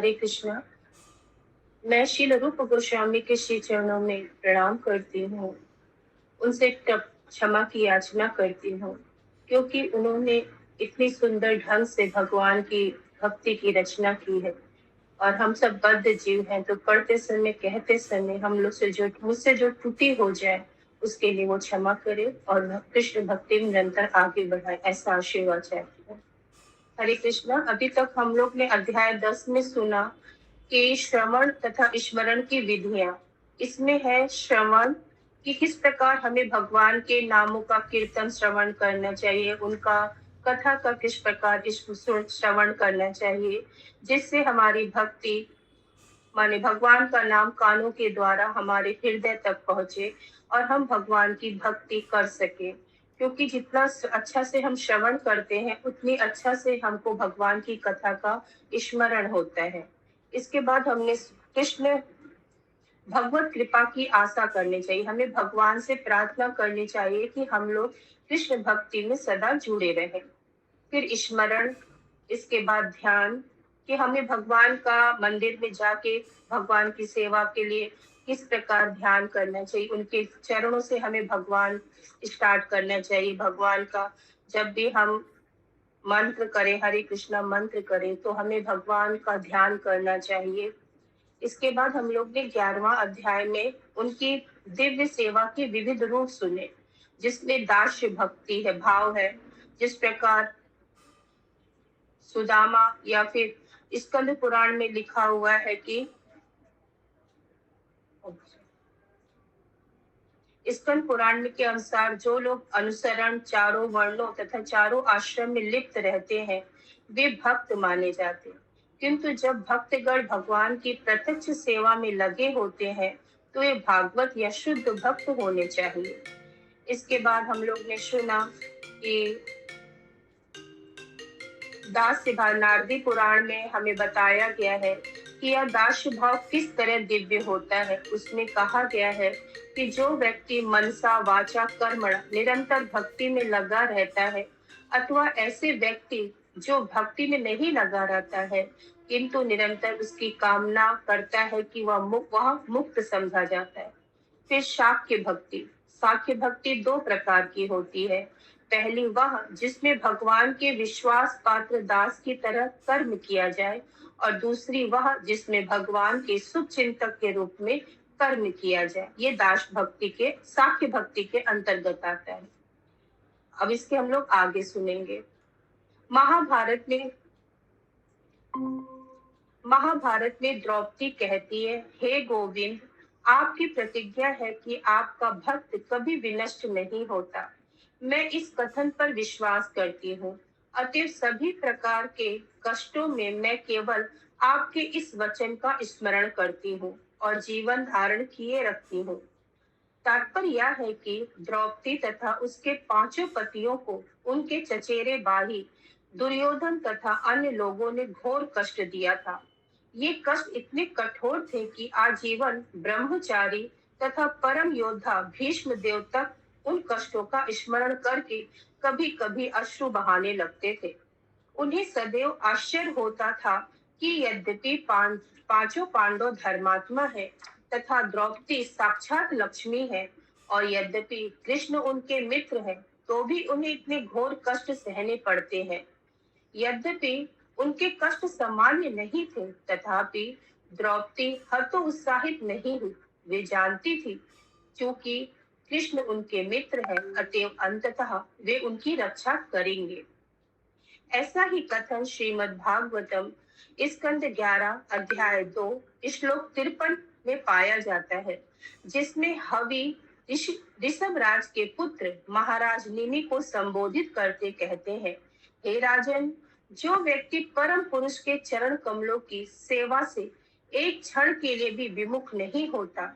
हरे कृष्णा। मैं श्रील रूप गोस्वामी के श्री चरणों में प्रणाम करती हूँ। उनसे क्षमा की याचना करती हूँ, क्योंकि उन्होंने इतनी सुंदर ढंग से भगवान की भक्ति की रचना की है। और हम सब बद्ध जीव हैं, तो पढ़ते समय कहते समय हम लोग से जो मुझसे जो त्रुटि हो जाए, उसके लिए वो क्षमा करे और कृष्ण भक्ति में निरंतर आगे बढ़ाए, ऐसा आशीर्वाद चाहती हूँ। हरे कृष्णा। अभी तक हम लोग ने अध्याय 10 में सुना कि श्रवण तथा स्मरण की विधियां। इसमें है श्रवण कि किस प्रकार हमें भगवान के नामों का कीर्तन श्रवण करना चाहिए, उनका कथा का किस प्रकार श्रवण करना चाहिए, जिससे हमारी भक्ति माने भगवान का नाम कानों के द्वारा हमारे हृदय तक पहुंचे और हम भगवान की भक्ति कर सके। क्योंकि जितना अच्छा से हम श्रवण करते हैं, उतनी अच्छा से हमको भगवान की कथा का स्मरण होता है। इसके बाद हमने कृष्ण भगवत कृपा की आशा करनी चाहिए। हमें भगवान से प्रार्थना करनी चाहिए कि हम लोग कृष्ण भक्ति में सदा जुड़े रहें। फिर स्मरण, इसके बाद ध्यान कि हमें भगवान का मंदिर में जाके भगवान की सेवा के लिए किस प्रकार ध्यान करना चाहिए, उनके चरणों से हमें भगवान स्टार्ट करना चाहिए। भगवान का जब भी हम मंत्र करें, हरे कृष्णा मंत्र करें, तो हमें भगवान का ध्यान करना चाहिए। इसके बाद हम लोग ने 11वां अध्याय में उनकी दिव्य सेवा के विविध रूप सुने, जिसमें दास्य भक्ति है, भाव है। जिस प्रकार सुदामा या फिर स्कंद पुराण में लिखा हुआ है कि स्कंद पुराण के अनुसार जो लोग अनुसरण चारों वर्णों तथा चारों आश्रम में लिप्त रहते हैं, वे भक्त माने जाते हैं। किंतु जब भक्तगण भगवान की प्रत्यक्ष सेवा में लगे होते हैं, तो ये भागवत या शुद्ध भक्त होने चाहिए। इसके बाद हम लोग ने सुना कि दास्य भाव नारदी पुराण में हमें बताया गया है कि यह दास्य भाव किस तरह दिव्य होता है। उसमें कहा गया है कि जो व्यक्ति मनसा वाचा कर्मण निरंतर भक्ति में लगा रहता है, अथवा ऐसे व्यक्ति जो भक्ति में नहीं लगा रहता है, किंतु निरंतर उसकी कामना करता है कि वह मुक्त समझा जाता है। फिर शाक्य भक्ति। साक्य भक्ति दो प्रकार की होती है। पहली वह जिसमें भगवान के विश्वास पात्र दास की तरह कर्म किया जाए, और दूसरी वह जिसमें भगवान के शुभ चिंतक के रूप में कर्म किया जाए। ये दास भक्ति के साक्य भक्ति के अंतर्गत आता है। अब इसके हम लोग आगे सुनेंगे। महाभारत में महाभारत में द्रौपदी कहती है, हे गोविंद, आपकी प्रतिज्ञा है कि आपका भक्त कभी विनष्ट नहीं होता। मैं इस कथन पर विश्वास करती हूँ। अतएव सभी प्रकार के कष्टों में मैं केवल आपके इस वचन का स्मरण करती हूँ और जीवन धारण किए रखती हूँ। तात्पर्य यह है कि द्रौपदी तथा उसके पांचों पतियों को उनके चचेरे भाई दुर्योधन तथा अन्य लोगों ने घोर कष्ट दिया था। ये कष्ट इतने कठोर थे कि आजीवन ब्रह्मचारी तथा परम योद्धा भीष्म देव तक उन कष्टों का स्मरण करके कभी कभी अश्रु बहाने लगते थे। उन्हें सदैव आश्चर्य होता था कि यद्यपि पांचों पांडव धर्मात्मा है तथा द्रौपदी साक्षात लक्ष्मी है, और यद्यपि कृष्ण उनके मित्र हैं, तो भी उन्हें इतने घोर कष्ट सहने पड़ते हैं। यद्यपि उनके कष्ट सामान्य नहीं थे, तथापि द्रौपदी हतोत्साहित नहीं हुई। वे जानती थी क्योंकि कृष्ण उनके मित्र हैं, अतएव अंततः वे उनकी रक्षा करेंगे। ऐसा ही कथन श्रीमद् भागवतम स्कंद 11 अध्याय 2 श्लोक 53 में पाया जाता है, जिसमें हवि ऋषभराज के पुत्र महाराज निमि को संबोधित करते कहते हैं, हे राजन, जो व्यक्ति परम पुरुष के चरण कमलों की सेवा से एक क्षण के लिए भी विमुख नहीं होता,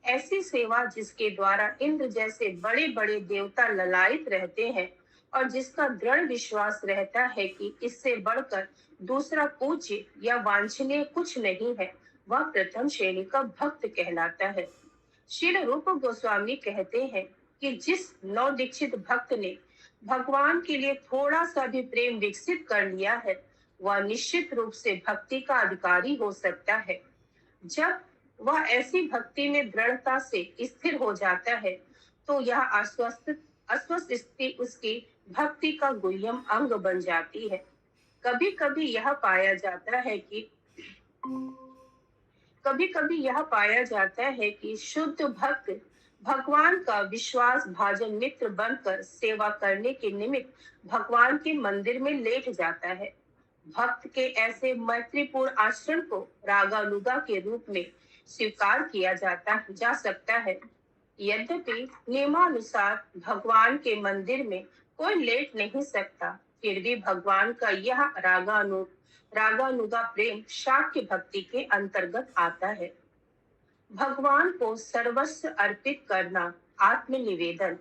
ऐसी सेवा जिसके द्वारा इंद्र जैसे बड़े बड़े देवता ललायित रहते हैं, और जिसका दृढ़ विश्वास रहता है कि इससे बढ़कर दूसरा पूज्य या वांछनीय कुछ नहीं है, वह प्रथम श्रेणी का भक्त कहलाता है। श्री रूप गोस्वामी कहते हैं कि जिस नव दीक्षित भक्त ने भगवान के लिए थोड़ा सा भी प्रेम विकसित कर लिया है, वह निश्चित रूप से भक्ति का अधिकारी हो सकता है। जब वह ऐसी भक्ति में दृढ़ता से स्थिर हो जाता है, तो यह अस्वस्थ स्थिति उसकी भक्ति का गुह्यम अंग बन जाती है। कभी कभी यह पाया जाता है कि शुद्ध भक्त भगवान का विश्वास भाजन मित्र बनकर सेवा करने के निमित्त भगवान के मंदिर में लेट जाता है। भक्त के ऐसे मैत्रीपूर्ण आचरण को रागानुगा के रूप में स्वीकार किया जा सकता है। यद्यपि नियमानुसार भगवान के मंदिर में कोई लेट नहीं सकता, फिर भी भगवान का यह रागानुगा प्रेम शाक्य भक्ति के अंतर्गत आता है। भगवान को सर्वस्व अर्पित करना, आत्मनिवेदन।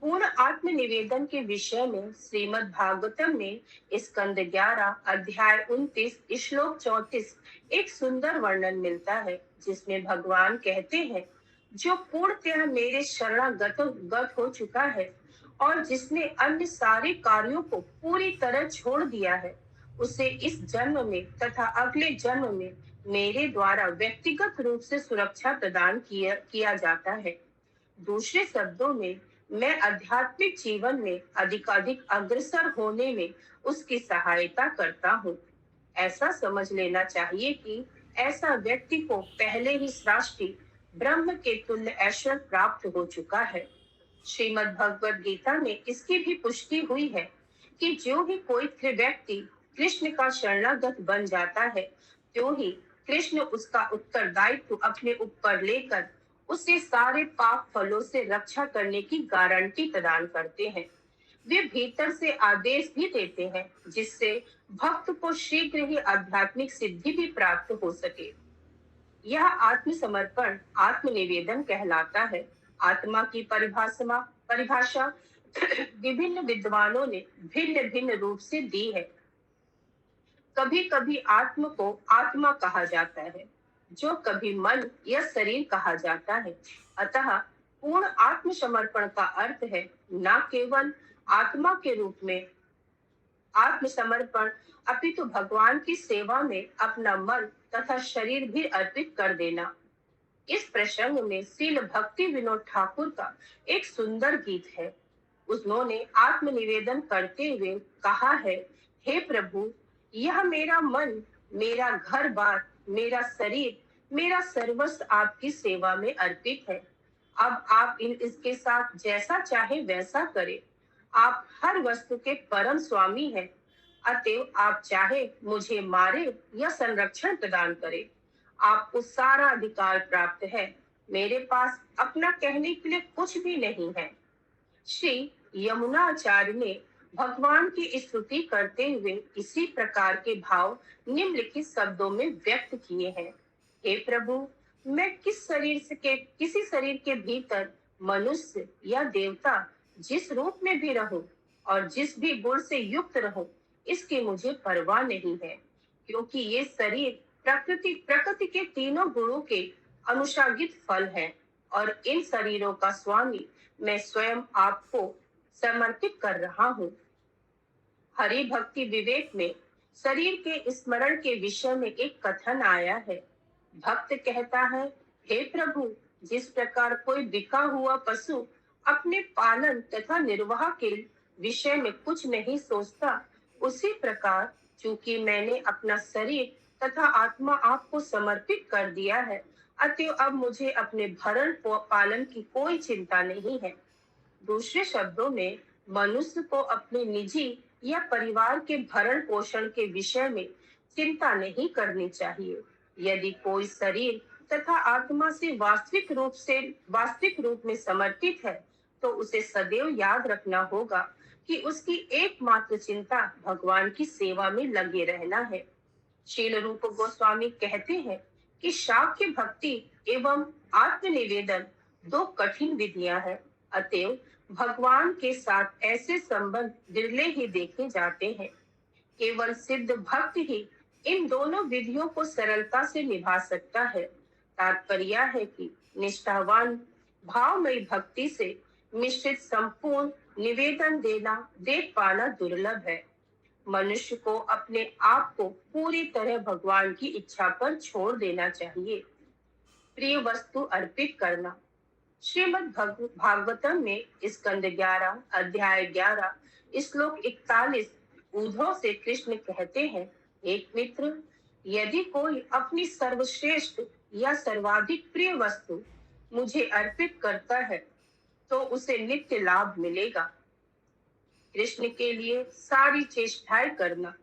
पूर्ण आत्मनिवेदन के विषय में श्रीमद् भागवतम में स्कंद 11 अध्याय 29 श्लोक 34 एक सुंदर वर्णन मिलता है, जिसमें भगवान कहते हैं, जो पूर्णतः मेरे शरणागत हो चुका है और जिसने अन्य सारे कार्यों को पूरी तरह छोड़ दिया है, उसे इस जन्म में तथा अगले जन्म में मेरे द्वारा व्यक्तिगत रूप से सुरक्षा प्रदान किया जाता है। दूसरे शब्दों में, मैं आध्यात्मिक जीवन में अधिकाधिक अग्रसर होने में उसकी सहायता करता हूँ। ऐसा समझ लेना चाहिए कि ऐसा व्यक्ति को पहले ही सृष्टि ब्रह्म के तुल्य ऐश्वर्य प्राप्त हो चुका है। श्रीमद् भगवद गीता में इसकी भी पुष्टि हुई है कि जो ही कोई व्यक्ति कृष्ण का शरणागत बन जाता है, त्यों ही कृष्ण उसका उत्तरदायित्व अपने ऊपर लेकर उसे सारे पाप फलों से रक्षा करने की गारंटी प्रदान करते हैं। वे भीतर से आदेश भी देते हैं, जिससे भक्त को शीघ्र ही आध्यात्मिक सिद्धि भी प्राप्त हो सके। यह आत्मसमर्पण, आत्मनिवेदन कहलाता है। आत्मा की परिभाषा विभिन्न विद्वानों ने भिन्न भिन्न रूप से दी है। कभी कभी आत्म को आत्मा कहा जाता है, जो कभी मन या शरीर कहा जाता है। अतः पूर्ण आत्मसमर्पण का अर्थ है न केवल आत्मा के रूप में आत्मसमर्पण, अपितु भगवान की सेवा में अपना मन तथा शरीर भी अर्पित कर देना। इस प्रसंग में श्रील भक्ति विनोद ठाकुर का एक सुंदर गीत है। उन्होंने आत्मनिवेदन करते हुए कहा है, हे प्रभु, यह मेरा मन, मेरा घर बार, मेरा शरीर, मेरा सर्वस्व आपकी सेवा में अर्पित है। अब आप इसके साथ जैसा चाहे वैसा करें। आप हर वस्तु के परम स्वामी हैं। अतएव आप चाहे मुझे मारे या संरक्षण प्रदान करें, आपको सारा अधिकार प्राप्त है। मेरे पास अपना कहने के लिए कुछ भी नहीं है। श्री यमुनाचार्य ने भगवान की स्तुति करते हुए इसी प्रकार के भाव निम्नलिखित शब्दों में व्यक्त किए हैं। हे प्रभु, मैं किसी शरीर के भीतर मनुष्य या देवता जिस रूप में भी रहूं और जिस भी गुण से युक्त रहूं, इसकी मुझे परवाह नहीं है, क्योंकि ये शरीर प्रकृति के तीनों गुणों के अनुशागित फल है और इन शरीरों का स्वामी मैं स्वयं आपको समर्पित कर रहा हूँ। हरि भक्ति विवेक में शरीर के स्मरण के विषय में एक कथन आया है। भक्त कहता है, हे प्रभु, जिस प्रकार कोई बिका हुआ पशु अपने पालन तथा निर्वाह के विषय में कुछ नहीं सोचता, उसी प्रकार चूंकि मैंने अपना शरीर तथा आत्मा आपको समर्पित कर दिया है, अतएव अब मुझे अपने भरण पालन की कोई चिंता नहीं है। दूसरे शब्दों में, मनुष्य को अपने निजी या परिवार के भरण पोषण के विषय में चिंता नहीं करनी चाहिए। यदि कोई शरीर तथा आत्मा से वास्तविक रूप में समर्पित है, तो उसे सदैव याद रखना होगा कि उसकी एकमात्र चिंता भगवान की सेवा में लगे रहना है। श्रील रूप गोस्वामी कहते हैं कि शाक्य भक्ति एवं आत्मनिवेदन दो कठिन विधियां हैं। अतएव भगवान के साथ ऐसे संबंध विरले ही देखे जाते हैं। केवल सिद्ध भक्त ही इन दोनों विधियों को सरलता से निभा सकता है। तात्पर्य है कि निष्ठावान भावमयी भक्ति से मिश्रित संपूर्ण निवेदन देख पाना दुर्लभ है। मनुष्य को अपने आप को पूरी तरह भगवान की इच्छा पर छोड़ देना चाहिए। प्रिय वस्तु अर्पित करना। श्रीमद् भागवतम में स्कंद 11 अध्याय 11 श्लोक 41 उद्धव से कृष्ण कहते हैं, एक मित्र, यदि कोई अपनी सर्वश्रेष्ठ या सर्वाधिक प्रिय वस्तु मुझे अर्पित करता है तो उसे नित्य लाभ मिलेगा। कृष्ण के लिए सारी चेष्टाएं करना।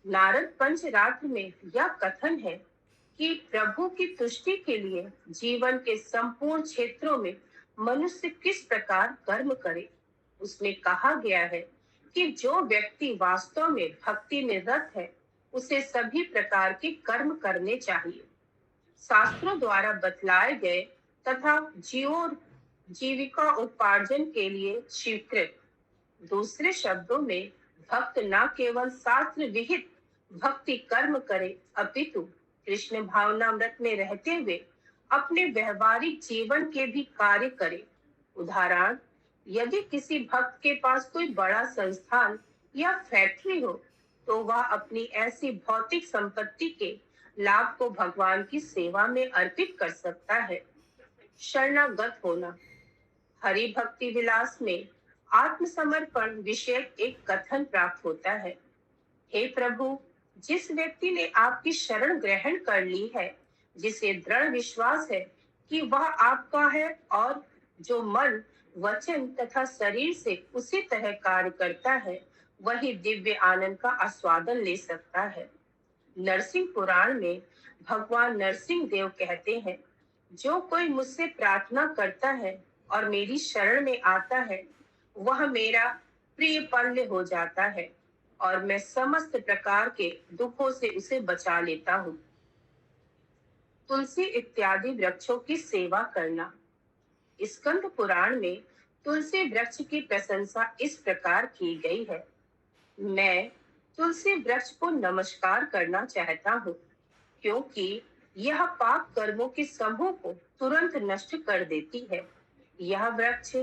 नारद पंचरात्र में यह कथन है कि प्रभु की तुष्टि के लिए जीवन के संपूर्ण क्षेत्रों में मनुष्य किस प्रकार कर्म करे। उसमें कहा गया है कि जो व्यक्ति वास्तव में भक्ति में रत है उसे सभी प्रकार के कर्म करने चाहिए, शास्त्रों द्वारा बतलाए गए तथा जीविका उपार्जन के लिए स्वीकृत। दूसरे शब्दों में भक्त न केवल शास्त्र विहित भक्ति कर्म करे अपितु कृष्ण भावनामृत में रहते हुए अपने व्यवहारिक जीवन के भी कार्य करे। उदाहरण, यदि किसी भक्त के पास कोई बड़ा संस्थान या फैक्ट्री हो तो वह अपनी ऐसी भौतिक संपत्ति के लाभ को भगवान की सेवा में अर्पित कर सकता है। शरणागत होना। हरि भक्ति विलास में आत्मसमर्पण विषयक एक कथन प्राप्त होता है, हे प्रभु, जिस व्यक्ति ने आपकी शरण ग्रहण कर ली है, जिसे दृढ़ विश्वास है कि वह आपका है और जो मन, वचन तथा शरीर से उसी तरह कार्य करता है, वही दिव्य आनंद का आस्वादन ले सकता है। नरसिंह पुराण में भगवान नरसिंह देव कहते हैं, जो कोई मुझसे प्रार्थना करता है और मेरी शरण में आता है वह मेरा प्रिय पल्य हो जाता है और मैं समस्त प्रकार के दुखों से उसे बचा लेता हूँ। तुलसी इत्यादि वृक्षों की सेवा करना। स्कंद पुराण में तुलसी वृक्ष की प्रशंसा इस प्रकार की गई है, मैं तुलसी वृक्ष को नमस्कार करना चाहता हूँ क्योंकि यह पाप कर्मों के समूह को तुरंत नष्ट कर देती है। यह वृक्ष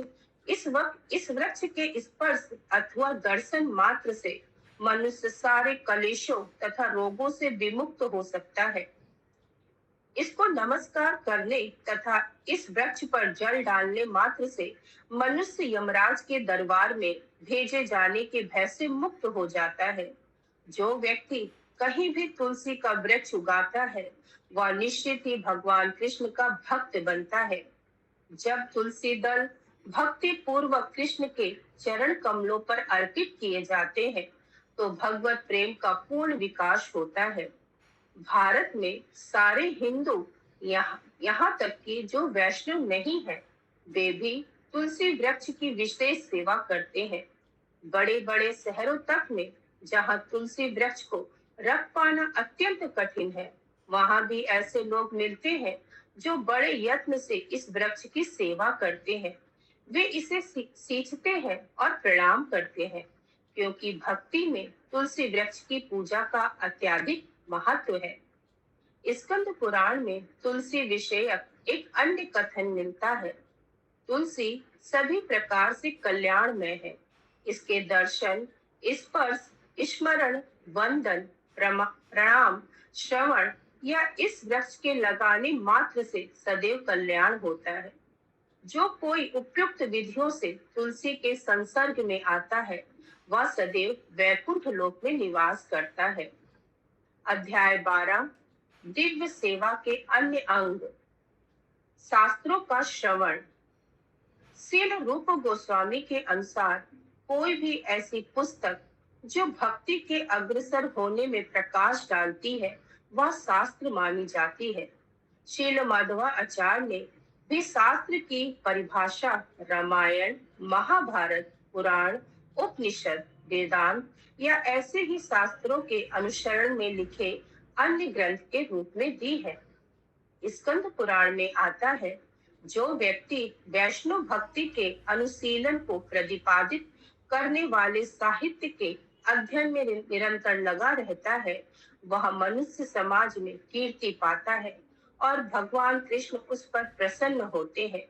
इस वृक्ष के स्पर्श अथवा दर्शन मात्र से मनुष्य सारे कलेशों तथा रोगों से विमुक्त हो सकता है। इसको नमस्कार करने तथा इस वृक्ष पर जल डालने मात्र से मनुष्य यमराज के दरबार में भेजे जाने के भय से मुक्त हो जाता है। जो व्यक्ति कहीं भी तुलसी का वृक्ष उगाता है वह निश्चित ही भगवान कृष्ण का भक्त बनता है। जब तुलसी दल भक्ति पूर्वक कृष्ण के चरण कमलों पर अर्पित किए जाते हैं तो भगवत प्रेम का पूर्ण विकास होता है। भारत में सारे हिंदू यहाँ तक कि जो वैष्णव नहीं है वे भी तुलसी वृक्ष की विशेष सेवा करते हैं। बड़े बड़े शहरों तक में जहाँ तुलसी वृक्ष को रख पाना अत्यंत कठिन है, वहां भी ऐसे लोग मिलते हैं जो बड़े यत्न से इस वृक्ष की सेवा करते हैं। वे इसे सींचते हैं और प्रणाम करते हैं क्योंकि भक्ति में तुलसी वृक्ष की पूजा का अत्यधिक महत्व है। स्कंद पुराण में तुलसी विषयक एक अन्य कथन मिलता है, तुलसी सभी प्रकार से कल्याणमय है। इसके दर्शन, स्पर्श, स्मरण, वंदन, प्रणाम, श्रवण या इस वृक्ष के लगाने मात्र से सदैव कल्याण होता है। जो कोई उपयुक्त विधियों से तुलसी के संसर्ग में आता है वह सदैव वैकुंठ लोक में निवास करता है। अध्याय 12 दिव्य सेवा के अन्य अंग। शास्त्रों का श्रवण। श्रील रूप गोस्वामी के अनुसार कोई भी ऐसी पुस्तक जो भक्ति के अग्रसर होने में प्रकाश डालती है वह शास्त्र मानी जाती है। श्रील माधवाचार्य ने भी शास्त्र की परिभाषा रामायण, महाभारत, पुराण, उपनिषद, वेदांत या ऐसे ही शास्त्रों के अनुसरण में लिखे अन्य ग्रंथ के रूप में दी है। स्कंद पुराण में आता है, जो व्यक्ति वैष्णव भक्ति के अनुशीलन को प्रतिपादित करने वाले साहित्य के अध्ययन में निरंतर लगा रहता है वह मनुष्य समाज में कीर्ति पाता है और भगवान कृष्ण उस पर प्रसन्न होते हैं।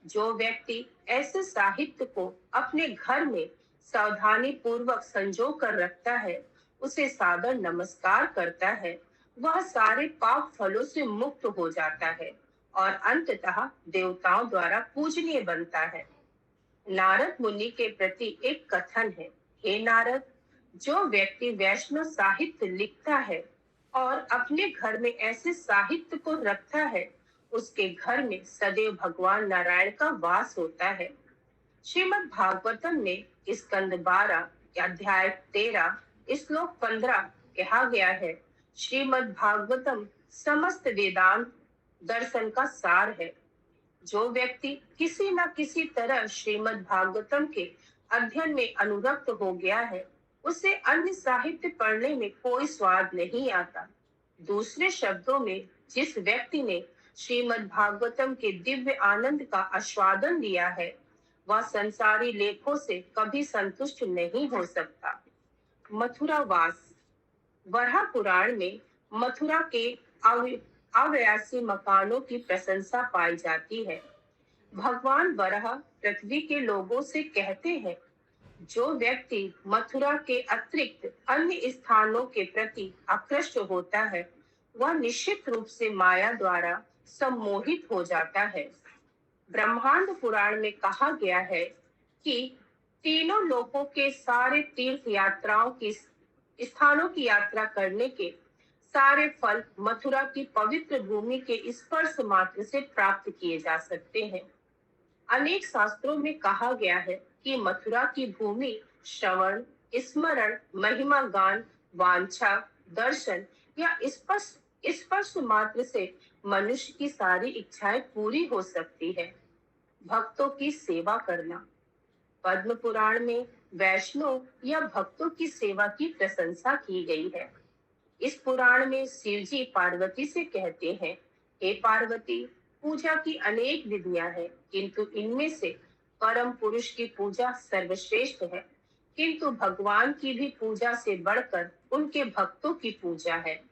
जो व्यक्ति ऐसे साहित्य को अपने घर में सावधानी पूर्वक संजो कर रखता है, उसे सादर नमस्कार करता है, वह सारे पाप फलों से मुक्त हो जाता है और अंततः देवताओं द्वारा पूजनीय बनता है। नारद मुनि के प्रति एक कथन है। हे नारद, जो व्यक्ति वैष्णव साहित्य लिखता है और अपने घर में ऐसे साहित्य को रखता है, उसके घर में सदैव भगवान नारायण का वास होता है। श्रीमद् भागवतम में स्कंद 12 अध्याय 13 श्लोक 15 कहा गया है, श्रीमद् भागवतम समस्त वेदांत दर्शन का सार है। जो व्यक्ति किसी न किसी तरह श्रीमद् भागवतम के अध्ययन में अनुरक्त हो गया है, उसे अन्य साहित्य पढ़ने में कोई स्वाद नहीं आता। दूसरे शब्दों में, जिस व्यक्ति ने श्रीमद् भागवतम के दिव्य आनंद का आस्वादन लिया है, वह संसारी लेखों से कभी संतुष्ट नहीं हो सकता। मथुरा वास। वराह पुराण में मथुरा के अव्यासी मकानों की प्रशंसा पाई जाती है। भगवान वराह पृथ्वी के लोगों से कहते हैं, जो व्यक्ति मथुरा के अतिरिक्त अन्य स्थानों के प्रति आकृष्ट होता है, वह निश्चित रूप से माया द्वारा सम्मोहित हो जाता है। ब्रह्मांड पुराण में कहा गया है कि तीनों लोकों के सारे तीर्थ यात्राओं की स्थानों की यात्रा करने के सारे फल मथुरा की पवित्र भूमि के स्पर्श मात्र से प्राप्त किए जा सकते हैं। अनेक शास्त्रों में कहा गया है कि मथुरा की भूमि श्रवण, स्मरण, महिमा गान, वांछा, दर्शन या स्पर्श स्पर्श मात्र से मनुष्य की सारी इच्छाएं पूरी हो सकती है। भक्तों की सेवा करना। पद्म पुराण में वैष्णव या भक्तों की सेवा की प्रशंसा की गई है। इस पुराण में शिव जी पार्वती से कहते हैं, हे पार्वती, पूजा की अनेक विधियां हैं, किंतु इनमें से परम पुरुष की पूजा सर्वश्रेष्ठ है। किंतु भगवान की भी पूजा से बढ़कर उनके भक्तों की पूजा है।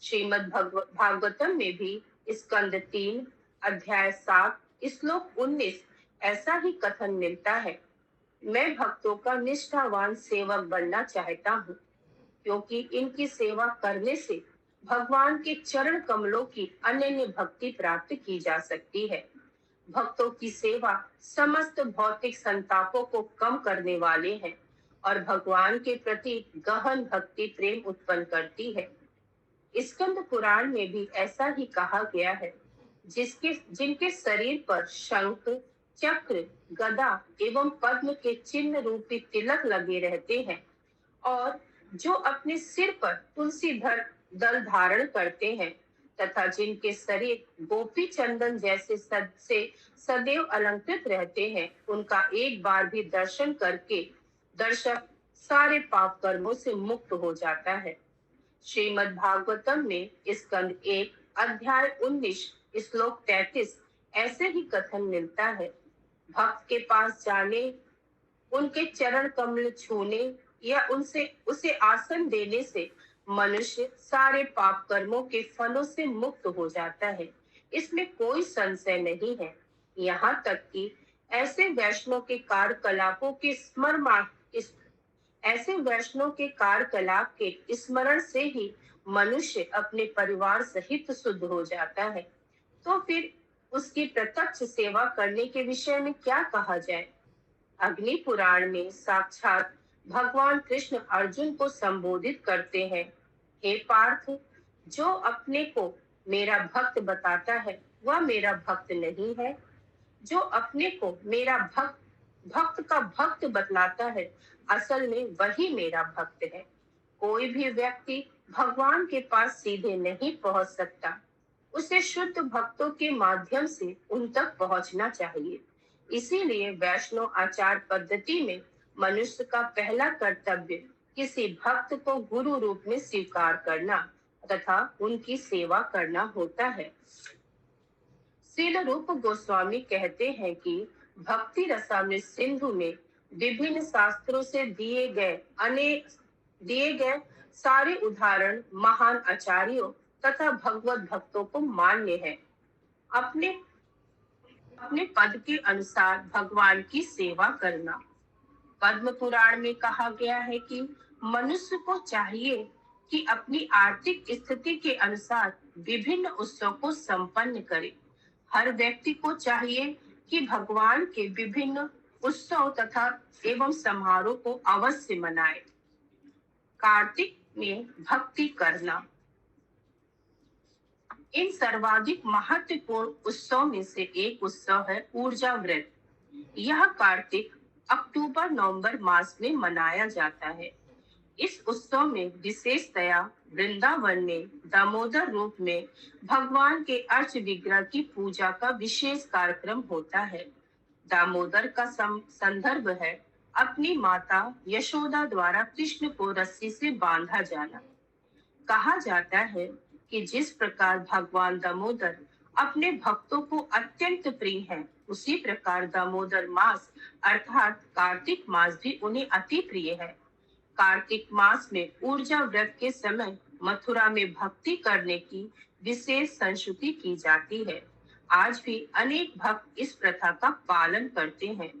श्रीमद् भागवतम में भी स्कंद 3 अध्याय 7 श्लोक 19 ऐसा ही कथन मिलता है। मैं भक्तों का निष्ठावान सेवक बनना चाहता हूँ, क्योंकि इनकी सेवा करने से भगवान के चरण कमलों की अनन्य भक्ति प्राप्त की जा सकती है। भक्तों की सेवा समस्त भौतिक संतापों को कम करने वाले हैं और भगवान के प्रति गहन भक्ति प्रेम उत्पन्न करती है। स्कंद पुराण में भी ऐसा ही कहा गया है, जिनके शरीर पर शंख, चक्र, गदा एवं पद्म के चिन्ह रूपी तिलक लगे रहते हैं और जो अपने सिर पर तुलसीधर दल धारण करते हैं तथा जिनके शरीर गोपी चंदन जैसे से सदैव अलंकृत रहते हैं, उनका एक बार भी दर्शन करके दर्शक सारे पाप कर्मों से मुक्त हो जाता है। श्रीमद् भागवतम में स्कंद 1 अध्याय 19 श्लोक 33 ऐसे ही कथन मिलता है, भक्त के पास जाने, उनके चरण कमल छूने या उसे आसन देने से मनुष्य सारे पाप कर्मों के फलों से मुक्त हो जाता है। इसमें कोई संशय नहीं है। यहाँ तक कि ऐसे वैष्णव के कार्यकलापों के ऐसे वैष्णव के कार्यकलाप के स्मरण से ही मनुष्य अपने परिवार सहित शुद्ध हो जाता है। तो फिर उसकी प्रत्यक्ष सेवा करने के विषय में क्या कहा जाए। अग्नि पुराण में साक्षात भगवान कृष्ण अर्जुन को संबोधित करते हैं, हे पार्थ, जो अपने को मेरा भक्त बताता है वह मेरा भक्त नहीं है। जो अपने को मेरा भक्त का भक्त बतलाता है, असल में वही मेरा भक्त है। कोई भी व्यक्ति भगवान के पास सीधे नहीं पहुंच सकता, उसे शुद्ध भक्तों के माध्यम से उन तक पहुंचना चाहिए। इसीलिए वैष्णव आचार पद्धति में मनुष्य का पहला कर्तव्य किसी भक्त को गुरु रूप में स्वीकार करना तथा उनकी सेवा करना होता है। श्रील रूप गोस्वामी कहते हैं कि भक्ति रसामृत सिंधु में विभिन्न शास्त्रों से दिए गए सारे उदाहरण महान आचार्यों तथा भगवत भक्तों को मान्य है। अपने अपने पद के अनुसार भगवान की सेवा करना। पद्म पुराण में कहा गया है कि मनुष्य को चाहिए कि अपनी आर्थिक स्थिति के अनुसार विभिन्न उत्सव को संपन्न करे। हर व्यक्ति को चाहिए कि भगवान के विभिन्न उत्सव तथा एवं समारोह को अवश्य मनाए। कार्तिक में भक्ति करना। इन सर्वाधिक महत्वपूर्ण उत्सव में से एक उत्सव है ऊर्जा व्रत। यह कार्तिक अक्टूबर नवंबर मास में मनाया जाता है। इस उत्सव में विशेषतया वृंदावन में दामोदर रूप में भगवान के अर्च विग्रह की पूजा का विशेष कार्यक्रम होता है। दामोदर का संदर्भ है अपनी माता यशोदा द्वारा कृष्ण को रस्सी से बांधा जाना। कहा जाता है कि जिस प्रकार भगवान दामोदर अपने भक्तों को अत्यंत प्रिय हैं, उसी प्रकार दामोदर मास अर्थात कार्तिक मास भी उन्हें अति प्रिय है। कार्तिक मास में ऊर्जा व्रत के समय मथुरा में भक्ति करने की विशेष संस्कृति की जाती है। आज भी अनेक भक्त इस प्रथा का पालन करते हैं।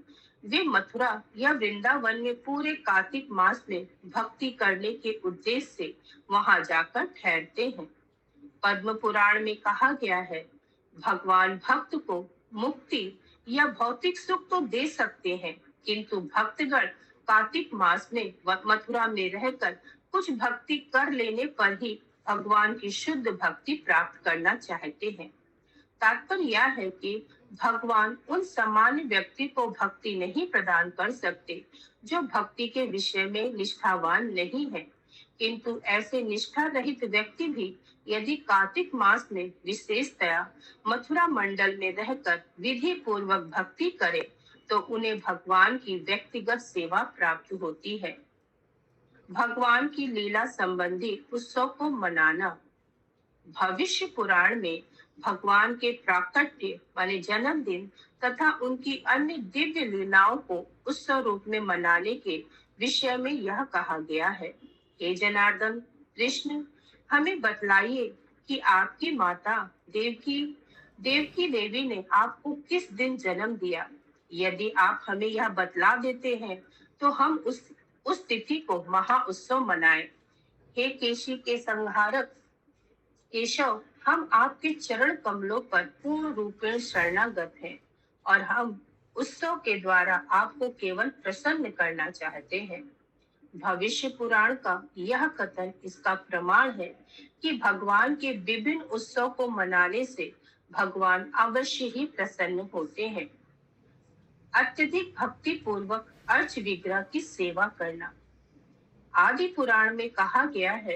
वे मथुरा या वृंदावन में पूरे कार्तिक मास में भक्ति करने के उद्देश्य से वहां जाकर ठहरते हैं। पद्म पुराण में कहा गया है, भगवान भक्त को मुक्ति या भौतिक सुख तो दे सकते हैं, किंतु भक्तगण कार्तिक मास में मथुरा में रहकर कुछ भक्ति कर लेने पर ही भगवान की शुद्ध भक्ति प्राप्त करना चाहते हैं। तात्पर्य यह है कि भगवान उन सामान्य व्यक्ति को भक्ति नहीं प्रदान कर सकते जो भक्ति के विषय में निष्ठावान नहीं है, किंतु ऐसे निष्ठा रहित व्यक्ति भी यदि कार्तिक मास में विशेषतया मथुरा मंडल में रहकर विधि पूर्वक भक्ति करे तो उन्हें भगवान की व्यक्तिगत सेवा प्राप्त होती है। भगवान की लीला संबंधी उत्सव को मनाना। भविष्य पुराण में भगवान के प्राकट्य माने जन्मदिन तथा उनकी अन्य दिव्य लीलाओं को उत्सव रूप में मनाने के विषय में यह कहा गया है, हे जनार्दन कृष्ण, हमें बतलाइए कि आपकी माता देवकी देवी ने आपको किस दिन जन्म दिया। यदि आप हमें यह बतला देते हैं तो हम उस तिथि को महा उत्सव मनाएं। हे केशी के संहारक केशव, हम आपके चरण कमलों पर पूर्ण रूपेण शरणागत हैं और हम उत्सव के द्वारा आपको केवल प्रसन्न करना चाहते हैं। भविष्य पुराण का यह कथन इसका प्रमाण है कि भगवान के विभिन्न उत्सव को मनाने से भगवान अवश्य ही प्रसन्न होते हैं। अत्यधिक भक्ति पूर्वक अर्च विग्रह की सेवा करना। आदि पुराण में कहा गया है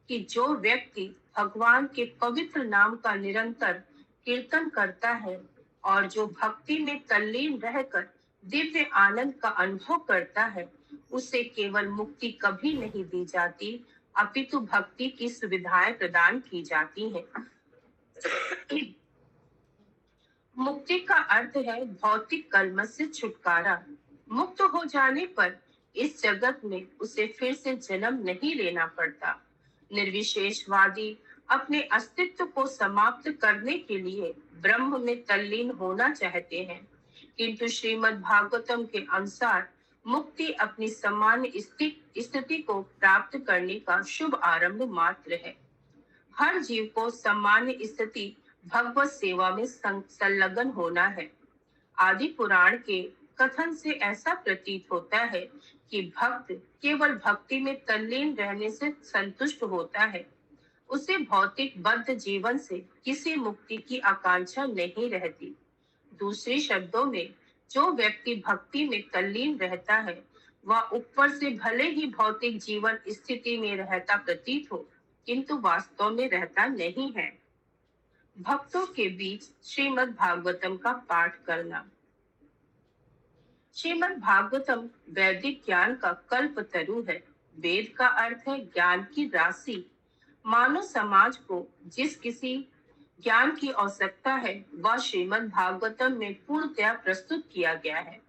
कि जो व्यक्ति भगवान के पवित्र नाम का निरंतर कीर्तन करता है और जो भक्ति में तल्लीन रहकर दिव्य आनंद का अनुभव करता है, उसे केवल मुक्ति कभी नहीं दी जाती, अपितु भक्ति की सुविधाएं प्रदान की जाती हैं। मुक्ति का अर्थ है भौतिक कलमश से छुटकारा। मुक्त हो जाने पर इस जगत में उसे फिर से जन्म नहीं लेना पड़ता। निर्विशेषवादी अपने अस्तित्व को समाप्त करने के लिए ब्रह्म में तल्लीन होना चाहते हैं, किंतु श्रीमद् भागवतम के अनुसार मुक्ति अपनी सामान्य स्थिति को प्राप्त करने का शुभ आरंभ मात्र है। हर जीव को सामान्य स्थिति भगवत सेवा में संलग्न होना है। आदि पुराण के कथन से ऐसा प्रतीत होता है कि भक्त केवल भक्ति में तल्लीन रहने से संतुष्ट होता है। उसे भौतिक बद्ध जीवन से किसी मुक्ति की आकांक्षा नहीं रहती। दूसरे शब्दों में, जो व्यक्ति भक्ति में तल्लीन रहता है वह ऊपर से भले ही भौतिक जीवन स्थिति में रहता प्रतीत हो, किंतु वास्तव में रहता नहीं है। भक्तों के बीच श्रीमद् भागवतम का पाठ करना। श्रीमद् भागवतम वैदिक ज्ञान का कल्पतरु है। वेद का अर्थ है ज्ञान की राशि। मानव समाज को जिस किसी ज्ञान की आवश्यकता है वह श्रीमद् भागवतम में पूर्णतया प्रस्तुत किया गया है।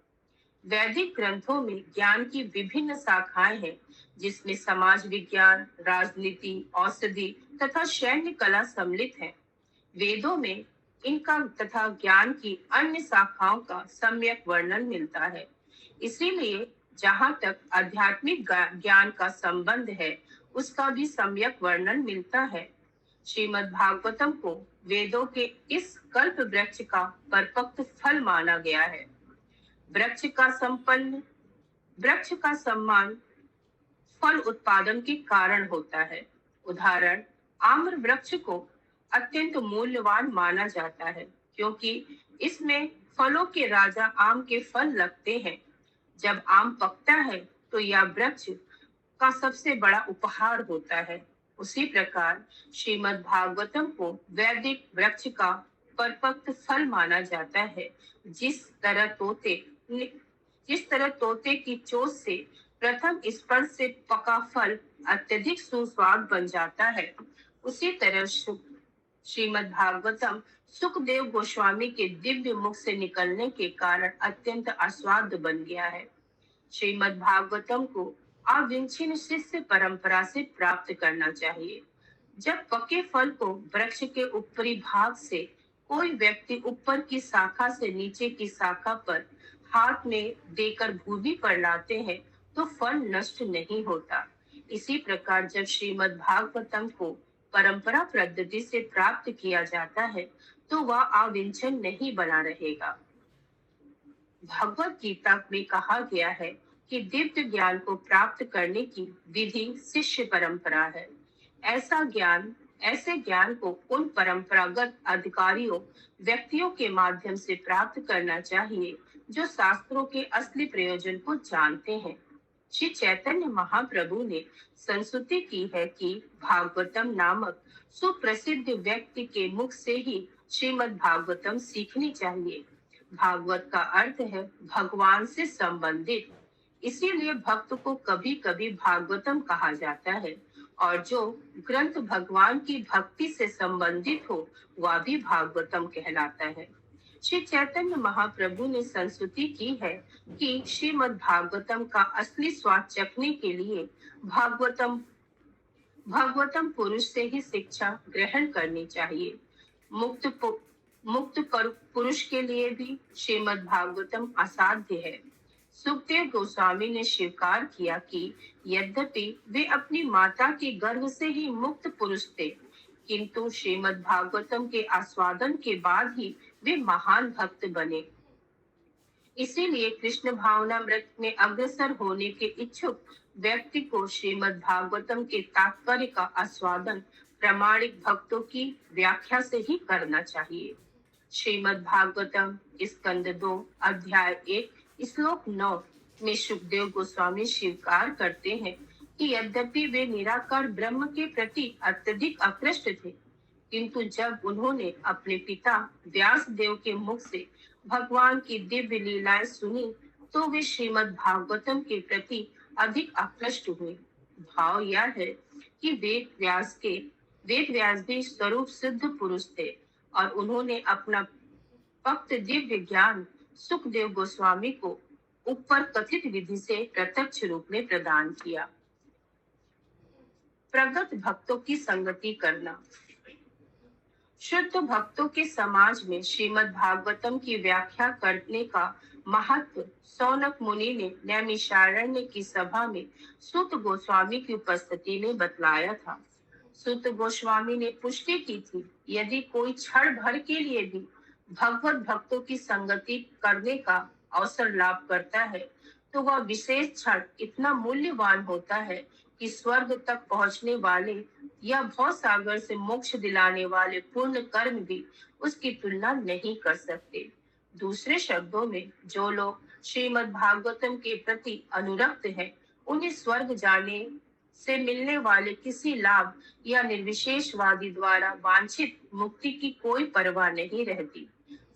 वैदिक ग्रंथों में ज्ञान की विभिन्न शाखाएं हैं, जिसमें समाज विज्ञान, राजनीति, औषधि तथा सैन्य कला सम्मिलित है। वेदों में इनका तथा ज्ञान की अन्य शाखाओं का सम्यक वर्णन मिलता है। इसीलिए जहाँ तक आध्यात्मिक ज्ञान का संबंध है, उसका भी सम्यक वर्णन मिलता है। श्रीमद् भागवतम को वेदों के इस कल्प वृक्ष का परिपक्व फल माना गया है। वृक्ष का सम्मान फल उत्पादन के कारण होता है। उदाहरण, आम्र वृक्ष को अत्यंत मूल्यवान माना जाता है, क्योंकि इसमें फलों के राजा आम के फल लगते हैं। जब आम पकता है तो यह वृक्ष का सबसे बड़ा उपहार होता है। उसी प्रकार श्रीमद् भागवतम को वैदिक वृक्ष का परिपक्व फल माना जाता है। जिस तरह तोते की चोंच से प्रथम स्पर्श से पका फल अत्यधिक सुस्वाद बन जाता है, उसी तरह श्रीमद् भागवतम सुखदेव गोस्वामी के दिव्य मुख से निकलने के कारण अत्यंत आस्वाद बन गया है। श्रीमद् भागवतम को अविच्छिन्न शिष्य परंपरा से प्राप्त करना चाहिए। जब पके फल को वृक्ष के ऊपरी भाग से कोई व्यक्ति ऊपर की शाखा से नीचे की शाखा पर हाथ में देकर भूमि पर लाते हैं तो फल नष्ट नहीं होता। इसी प्रकार जब श्रीमद् भागवतम को परंपरा पद्धति से प्राप्त किया जाता है तो वह अविच्छिन्न नहीं बना रहेगा। भगवत गीता में कहा गया है कि दिव्य ज्ञान को प्राप्त करने की विधि शिष्य परंपरा है। ऐसे ज्ञान को उन परंपरागत अधिकारियों व्यक्तियों के माध्यम से प्राप्त करना चाहिए जो शास्त्रों के असली प्रयोजन को जानते हैं। श्री चैतन्य महाप्रभु ने संस्तुति की है कि भागवतम नामक सुप्रसिद्ध व्यक्ति के मुख से ही श्रीमद् भागवतम सीखनी चाहिए। भागवत का अर्थ है भगवान से संबंधित, इसीलिए भक्त को कभी कभी भागवतम कहा जाता है, और जो ग्रंथ भगवान की भक्ति से संबंधित हो वह भी भागवतम कहलाता है। श्री चैतन्य महाप्रभु ने संस्तुति की है कि श्रीमद् भागवतम का असली स्वाद चखने के लिए भागवतम पुरुष से ही शिक्षा ग्रहण करनी चाहिए। मुक्त पुरुष के लिए भी श्रीमद् भागवतम असाध्य है। सुखदेव गोस्वामी ने स्वीकार किया कि यद्यपि वे अपनी माता के गर्भ से ही मुक्त पुरुष थे, किंतु श्रीमद् भागवतम के आस्वादन के बाद ही वे महान भक्त बने। इसीलिए कृष्ण भावनामृत में अग्रसर होने के इच्छुक व्यक्ति को श्रीमद् भागवतम के तात्पर्य का आस्वादन प्रामाणिक भक्तों की व्याख्या से ही करना चाहिए। श्रीमद् भागवतम स्कंद 2 अध्याय 1 श्लोक 9 में सुखदेव गोस्वामी स्वीकार करते हैं कि यद्यपि वे निराकार ब्रह्म के प्रति अत्यधिक आकृष्ट थे, किंतु जब उन्होंने अपने पिता व्यास देव के मुख से भगवान की दिव्य लीलाएं सुनी तो वे श्रीमद् भागवतम के प्रति अधिक आकृष्ट हुए। भाव यह है कि वेद व्यास भी स्वरूप सिद्ध पुरुष थे और उन्होंने अपना भक्त दिव्य ज्ञान सुखदेव गोस्वामी को ऊपर कथित विधि से प्रत्यक्ष रूप में प्रदान किया। प्रगत भक्तों की संगति करना। शुद्ध भक्तों के समाज में श्रीमद् भागवतम की व्याख्या करने का महत्व सौनक मुनि ने नैमिषारण्य की सभा में सूत गोस्वामी की उपस्थिति में बतलाया था। सूत गोस्वामी ने पुष्टि की थी, यदि कोई क्षण भर के लिए भी भगवत भक्तों की संगति करने का अवसर लाभ करता है तो वह विशेष क्षण इतना मूल्यवान होता है कि स्वर्ग तक पहुंचने वाले या भव सागर से मोक्ष दिलाने वाले पूर्ण कर्म भी उसकी तुलना नहीं कर सकते। दूसरे शब्दों में, जो लोग श्रीमद् भागवतम के प्रति अनुरक्त हैं, उन्हें स्वर्ग जाने से मिलने वाले किसी लाभ या निर्विशेषवादी द्वारा वांछित मुक्ति की कोई परवाह नहीं रहती।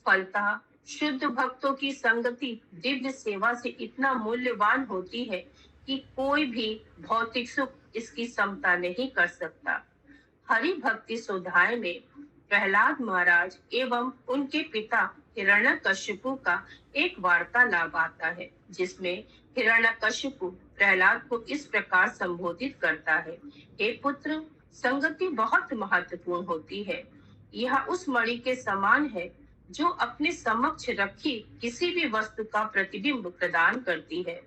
फलतः शुद्ध भक्तों की संगति दिव्य सेवा से इतना मूल्यवान होती है कि कोई भी भौतिक सुख इसकी समता नहीं कर सकता। हरि भक्ति सुधाय में प्रहलाद महाराज एवं उनके पिता हिरण्यकशिपु का एक वार्तालाप आता है, जिसमें हिरण्यकशिपु प्रहलाद को इस प्रकार संबोधित करता है, हे पुत्र, संगति बहुत महत्वपूर्ण होती है। यह उस मणि के समान है जो अपने समक्ष रखी किसी भी वस्तु का प्रतिबिंब प्रदान करती है।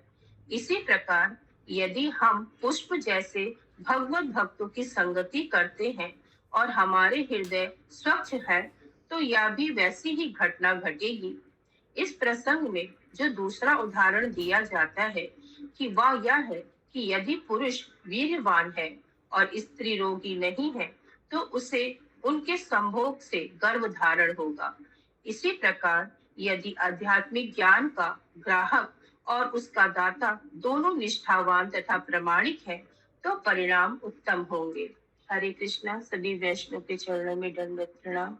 इसी प्रकार यदि हम पुष्प जैसे भगवत भक्तों की संगति करते हैं और हमारे हृदय स्वच्छ है, तो यह भी वैसी ही घटना घटेगी। इस प्रसंग में जो दूसरा उदाहरण दिया जाता है कि वह यह है कि यदि पुरुष वीर्यवान है और स्त्री रोगी नहीं है, तो उसे उनके संभोग से गर्भ धारण होगा। इसी प्रकार यदि आध्यात्मिक ज्ञान का ग्राहक और उसका दाता दोनों निष्ठावान तथा प्रामाणिक है, तो परिणाम उत्तम होंगे। हरे कृष्णा। सभी वैष्णव के चरणों में दंडवत प्रणाम।